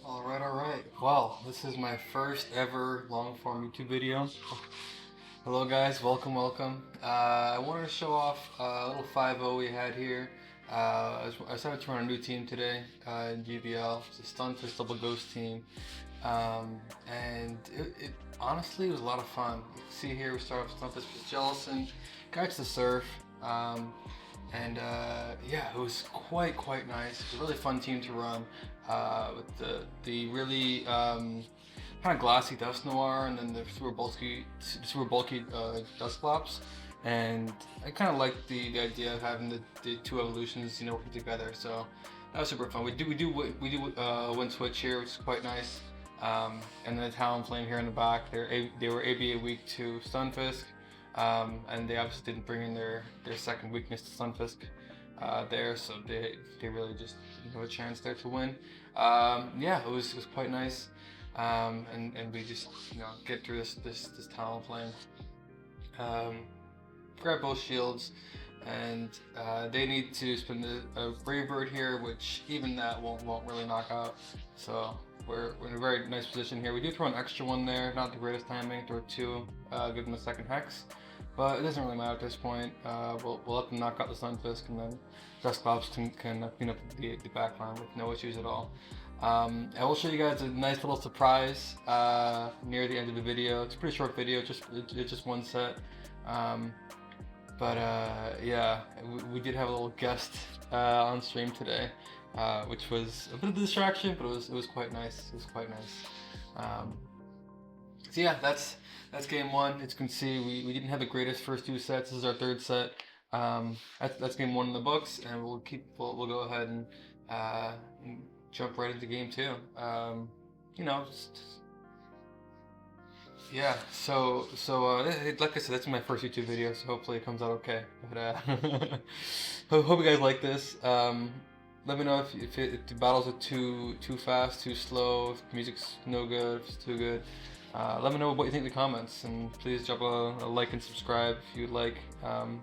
Alright. Well, this is my first ever long form YouTube video. Hello guys, welcome. I wanted to show off a little 5-0 we had here. I decided to run a new team today in GBL. It's a Stunfish double ghost team. And it honestly was a lot of fun. You can see here we start off with Stunfish with Jellicents, catch the surf. Yeah, it was quite nice. It was a really fun team to run with the really kind of glassy dust noir and then the super bulky dust glops. And I kind of like the idea of having the two evolutions, working together. So that was super fun. We do wind switch here, which is quite nice. And then the Talonflame here in the back. They were ABA weak to Stunfisk. And they obviously didn't bring in their second weakness to Stunfisk there, so they really just didn't have a chance there to win. Yeah, it was quite nice, and we just get through this Talonflame. Grab both shields, and they need to spend a Brave Bird here, which even that won't really knock out. So we're in a very nice position here. We do throw an extra one there, not the greatest timing. Throw two, give them a second hex. But it doesn't really matter at this point. We'll let them knock out the Stunfisk, and then Dustclops can clean up the backline with no issues at all. I will show you guys a nice little surprise near the end of the video. It's a pretty short video, it's just one set. Yeah, we did have a little guest on stream today, which was a bit of a distraction, but it was quite nice. It was quite nice. So yeah, that's game one. As you can see, we didn't have the greatest first two sets. This is our third set. That's game one in the books, and we'll go ahead and jump right into game two. Yeah. So like I said, that's my first YouTube video, so hopefully it comes out okay. But hope you guys like this. Let me know if the battles are too fast, too slow, if the music's no good, if it's too good. Let me know what you think in the comments, and please drop a like and subscribe if you'd like to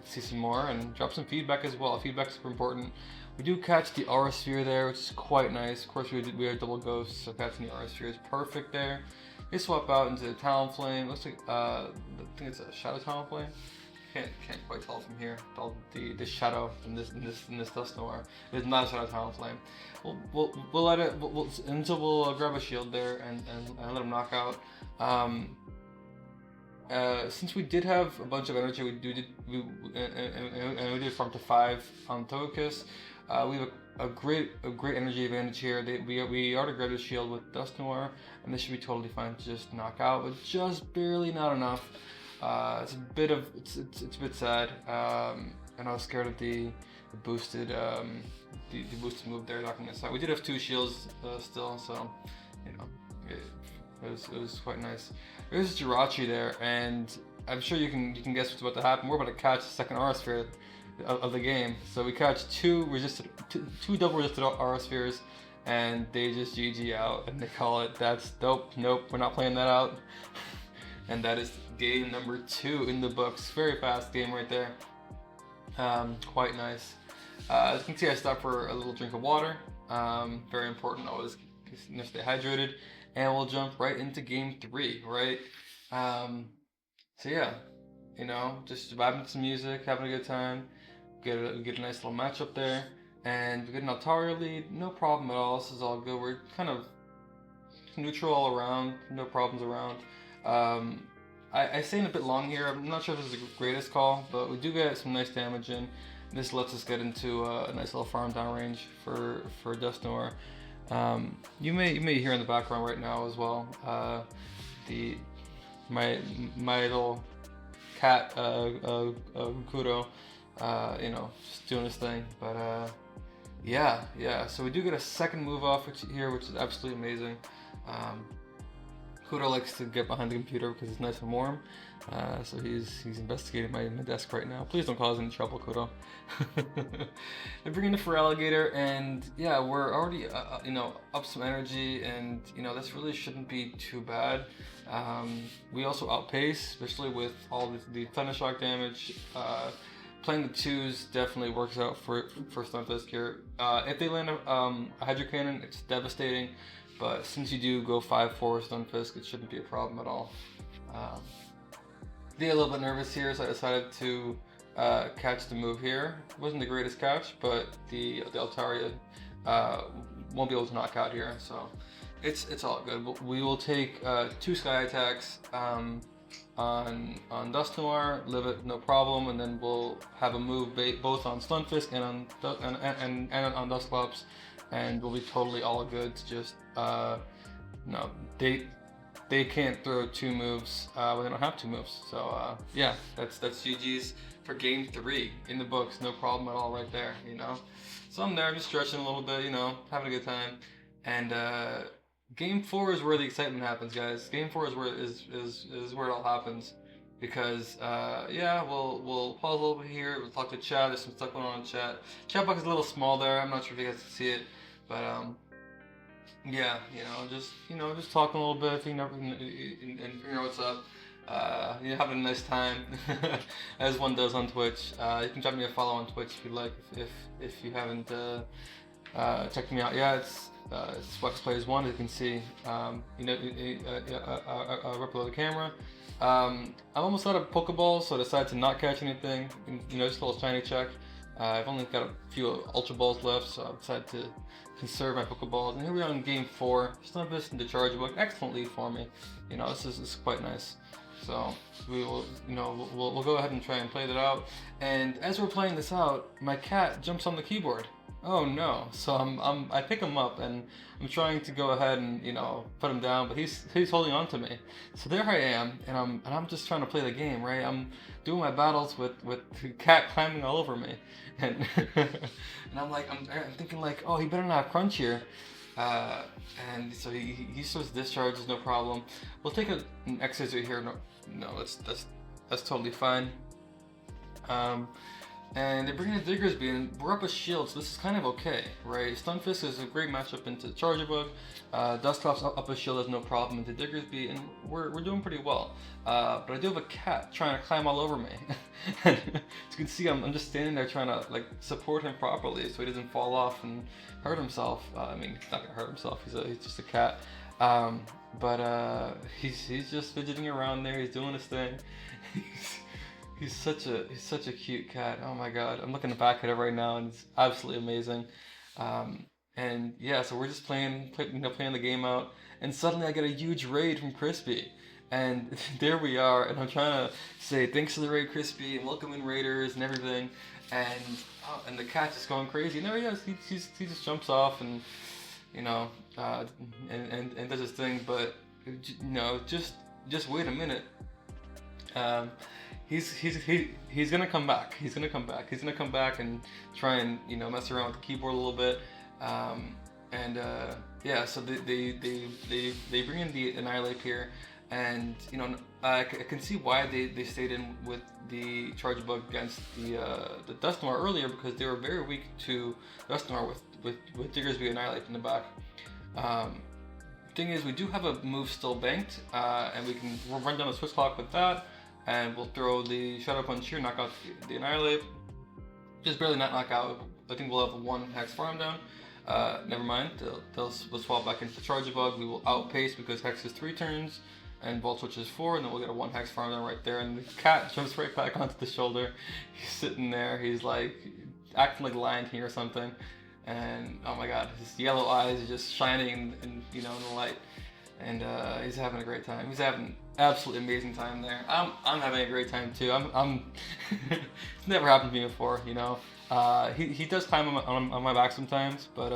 see some more, and drop some feedback as well. Feedback is super important. We do catch the Aura Sphere there, which is quite nice. Of course, we are double ghosts, so catching the Aura Sphere is perfect there. We swap out into the Talonflame. Looks like I think it's a Shadow Talonflame. Can't quite tell from here. The shadow in this dust noir. It's not a Shadow Talonflame. We'll let it until we'll grab a shield there and let him knock out. Since we did have a bunch of energy, we did farm to 5 on Togekiss. We have a great energy advantage here. We already grabbed a shield with Dust Noir, and this should be totally fine to just knock out, but just barely not enough. It's a bit sad, and I was scared of the boosted move there knocking us out. We did have 2 shields still, so it was quite nice. There's Jirachi there, and I'm sure you can guess what's about to happen. We're about to catch the second Aura Sphere of the game. So we catch two double resisted Aura Spheres, and they just GG out, and they call it that's dope. Nope, we're not playing that out. And that is game number 2 in the books. Very fast game right there. Quite nice. As you can see, I stopped for a little drink of water. Very important, always stay hydrated. And we'll jump right into game 3, right? So yeah, just vibing to some music, having a good time. Get a nice little matchup there, and we get an Altaria lead. No problem at all. This is all good. We're kind of neutral all around. No problems around. I stayed a bit long here. I'm not sure if this is the greatest call, but we do get some nice damage in. This lets us get into a nice little farm down range for Dust Noir. You may hear in the background right now as well my little cat Kuro just doing his thing. But yeah, so we do get a second move off which is absolutely amazing. Kuro likes to get behind the computer because it's nice and warm, so he's investigating my desk right now. Please don't cause any trouble, Kuro. They bring in the Feraligatr, and yeah, we're already up some energy, and this really shouldn't be too bad. We also outpace, especially with all the Thunder Shock damage. playing the 2s definitely works out for Stunfisk here. If they land a Hydro Cannon, it's devastating, but since you do go 5-4 Stunfisk, it shouldn't be a problem at all. Did a little bit nervous here, so I decided to catch the move here. It wasn't the greatest catch, but the Altaria won't be able to knock out here, so it's all good. We will take 2 Sky Attacks on Dust Noir, live it no problem, and then we'll have a move both on Stunfisk and on Dusclops, and we'll be totally all good to just no, they can't throw 2 moves when they don't have 2 moves. So yeah, that's GG's for game 3 in the books, no problem at all right there, you know. So I'm there, just stretching a little bit, you know, having a good time, and game 4 is where the excitement happens, guys. Game 4 is where it all happens, because yeah, we'll pause a little bit here. We'll talk to chat. There's some stuff going on in chat. Chat box is a little small there. I'm not sure if you guys can see it, but yeah, just talking a little bit, and figuring out what's up. Having a nice time, as one does on Twitch. You can drop me a follow on Twitch if you'd like, if you haven't checked me out. Yeah, it's Wax Plays 1, as you can see. Right below the camera. I'm almost out of Pokeballs, so I decided to not catch anything. Just a little shiny check. I've only got a few Ultra Balls left, so I decided to conserve my Pokeballs. And here we are in game 4. Stunfisk into Charge Book. Excellent lead for me. This is quite nice. So we will, we'll go ahead and try and play that out. And as we're playing this out, my cat jumps on the keyboard. Oh no! So I pick him up and I'm trying to go ahead and put him down, but he's holding on to me. So there I am, and I'm just trying to play the game, right? I'm doing my battles with the cat climbing all over me, and and I'm thinking like, oh, he better not have crunch here. And so he starts discharges, no problem. We'll take an X-Scissor here. No, that's totally fine. And they bring in a Diggersby, and we're up a shield, so this is kind of okay, right? Stunfisk is a great matchup into Charger Bug. Dusclops up a shield is no problem into Diggersby, and we're doing pretty well. But I do have a cat trying to climb all over me. And as you can see, I'm just standing there trying to support him properly so he doesn't fall off and hurt himself. I mean, he's not gonna hurt himself. He's just a cat. But he's just fidgeting around there. He's doing his thing. He's such a cute cat. Oh my god, I'm looking back at it right now and it's absolutely amazing. And yeah, so we're just playing the game out, and suddenly I get a huge raid from Crispy, and there we are, and I'm trying to say thanks for the raid, Crispy, and welcome in raiders and everything, and the cat's just going crazy. And there he is. He just jumps off and and does his thing, but just wait a minute. He's gonna come back. He's gonna come back and try and mess around with the keyboard a little bit. Yeah, so they bring in the Annihilate here, and I can see why they stayed in with the Charge Bug against the Dust Noir earlier, because they were very weak to Dust Noir with Diggersby Annihilate in the back. Thing is, we do have a move still banked, and we'll run down the Swiss Clock with that. And we'll throw the Shadow Punch here, knock out the Annihilate. Just barely not knock out. I think we'll have 1 Hex Farm down. Never mind. We'll swap back into the Charge Bug. We will outpace because Hex is 3 turns, and Volt Switch is 4, and then we'll get a 1 Hex Farm down right there. And the cat jumps right back onto the shoulder. He's sitting there. He's like acting like Lion King or something. And oh my god, his yellow eyes are just shining in the light. And he's having a great time. He's having an absolutely amazing time there. I'm having a great time too. It's never happened to me before, He does climb on my back sometimes, but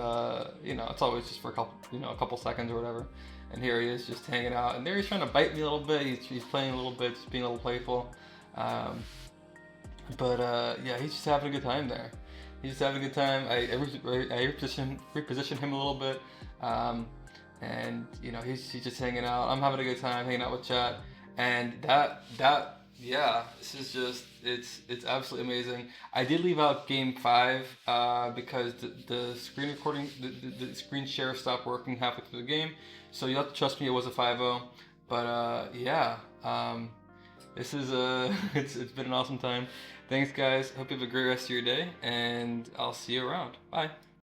it's always just for a couple seconds or whatever. And here he is just hanging out, and there he's trying to bite me a little bit. He's playing a little bit, just being a little playful. Yeah, he's just having a good time there. He's just having a good time. I reposition him a little bit. And he's just hanging out. I'm having a good time hanging out with chat, and yeah, this is just it's absolutely amazing. I did leave out game 5 because the screen recording, the screen share stopped working halfway through the game, so you have to trust me, it was a 5-0. But yeah, this is it's been an awesome time. Thanks, guys. Hope you have a great rest of your day, and I'll see you around. Bye.